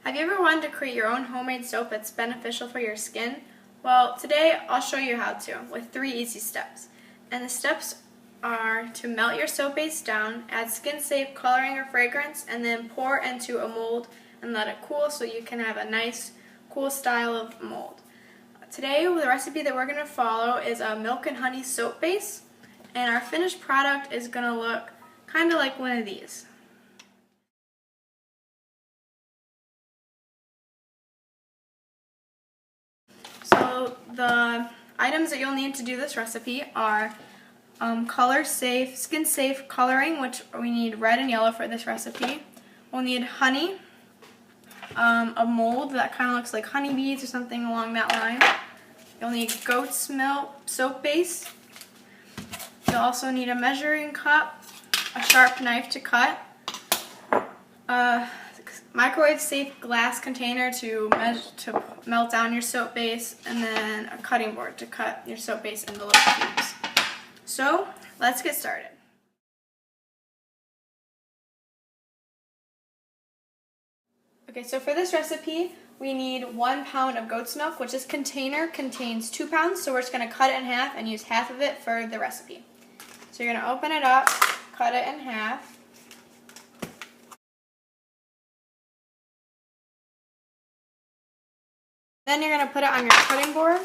Have you ever wanted to create your own homemade soap that's beneficial for your skin? Well, today I'll show you how to with 3 easy steps. And the steps are to melt your soap base down, add skin-safe coloring or fragrance, and then pour into a mold and let it cool so you can have a nice, cool style of mold. Today, the recipe that we're going to follow is a milk and honey soap base, and our finished product is going to look kind of like one of these. So the items that you'll need to do this recipe are skin safe coloring, which we need red and yellow for this recipe. We'll need honey, a mold that kind of looks like honeybees or something along that line. You'll need goat's milk soap base. You'll also need a measuring cup, a sharp knife to cut, microwave safe glass container to melt down your soap base, and then a cutting board to cut your soap base into little cubes. So let's get started. Okay, so for this recipe we need 1 pound of goat's milk, which this container contains 2 pounds, so we're just going to cut it in half and use half of it for the recipe. So you're going to open it up, cut it in half. Then you're going to put it on your cutting board,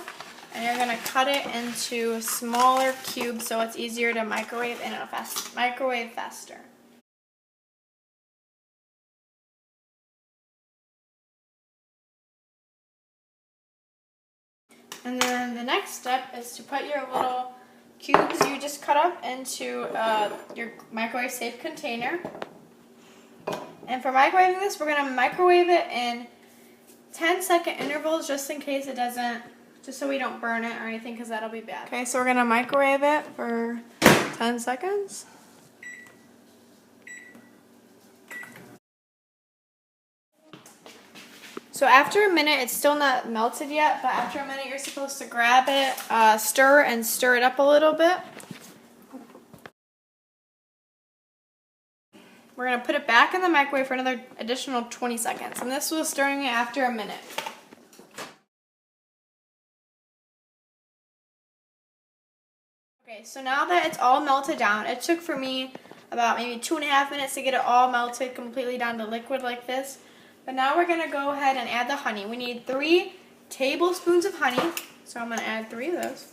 and you're going to cut it into smaller cubes so it's easier to microwave and it'll microwave faster. And then the next step is to put your little cubes you just cut up into your microwave safe container. And for microwaving this, we're going to microwave it in 10-second intervals just in case it doesn't, just so we don't burn it or anything, because that'll be bad. Okay, so we're going to microwave it for 10 seconds. So after a minute, it's still not melted yet, but after a minute you're supposed to grab it, stir it up a little bit. We're going to put it back in the microwave for another additional 20 seconds, and this was stirring it after a minute. Okay, so now that it's all melted down, it took for me about maybe 2.5 minutes to get it all melted completely down to liquid like this. But now we're going to go ahead and add the honey. We need 3 tablespoons of honey, so I'm going to add 3 of those.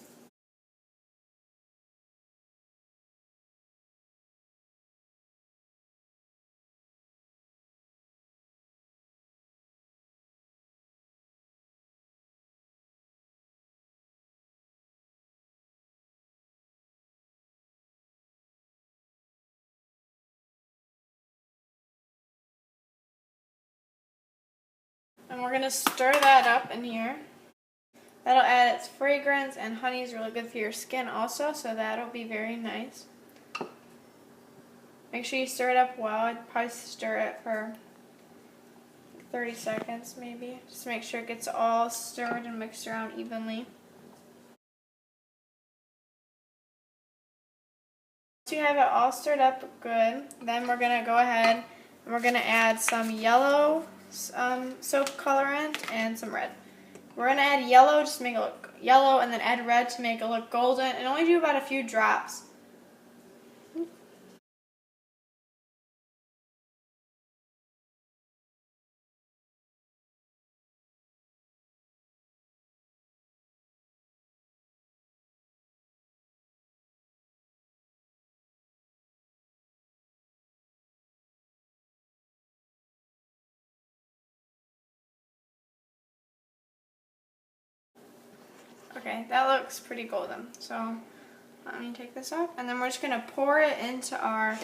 And we're going to stir that up in here. That'll add its fragrance, and honey is really good for your skin also, so that'll be very nice. Make sure you stir it up well. I'd probably stir it for 30 seconds maybe. Just make sure it gets all stirred and mixed around evenly. Once you have it all stirred up good, then we're going to go ahead and we're going to add some yellow soap colorant and some red. We're going to add yellow just to make it look yellow, and then add red to make it look golden, and only do about a few drops. Okay, that looks pretty golden. So let me take this off, and then we're just going to pour it into our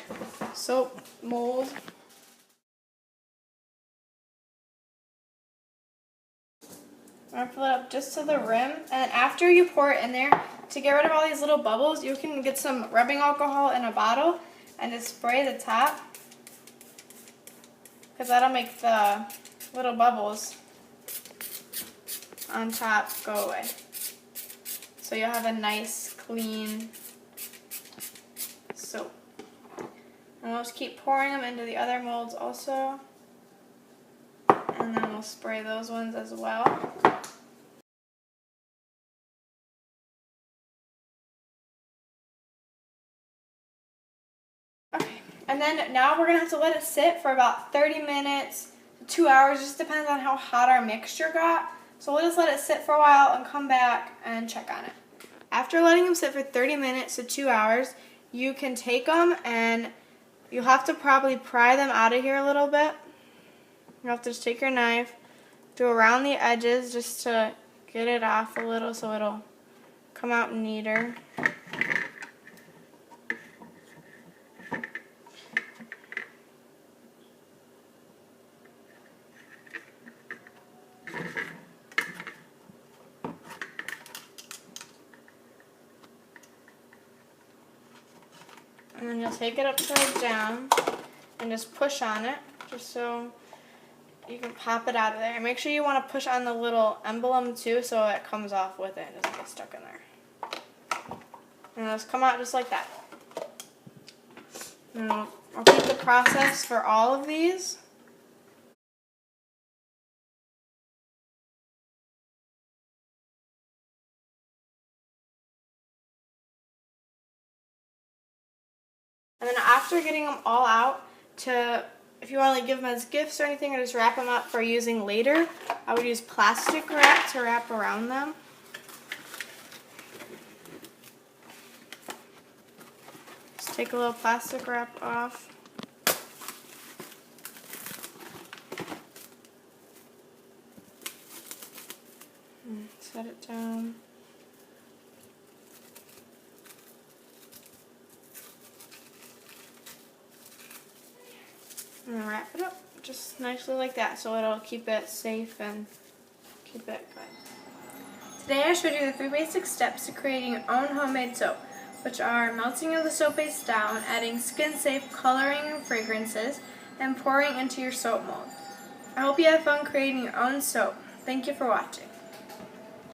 soap mold. We're going to fill it up just to the rim, and after you pour it in there, to get rid of all these little bubbles, you can get some rubbing alcohol in a bottle and just spray the top, because that'll make the little bubbles on top go away. So you'll have a nice, clean soap. And we'll just keep pouring them into the other molds also. And then we'll spray those ones as well. Okay, and then now we're going to have to let it sit for about 30 minutes, 2 hours, just depends on how hot our mixture got. So we'll just let it sit for a while and come back and check on it. After letting them sit for 30 minutes to 2 hours, you can take them and you'll have to probably pry them out of here a little bit. You'll have to just take your knife, do around the edges just to get it off a little so it'll come out neater. And then you'll take it upside down and just push on it, just so you can pop it out of there. And make sure you want to push on the little emblem too so it comes off with it and doesn't get stuck in there. And it'll just come out just like that. And I'll repeat the process for all of these. And then after getting them all out, if you want to give them as gifts or anything or just wrap them up for using later, I would use plastic wrap to wrap around them. Just take a little plastic wrap off. And set it down. And wrap it up just nicely like that so it'll keep it safe and keep it good. Today I showed you the 3 basic steps to creating your own homemade soap, which are melting of the soap base down, adding skin-safe coloring and fragrances, and pouring into your soap mold. I hope you have fun creating your own soap. Thank you for watching.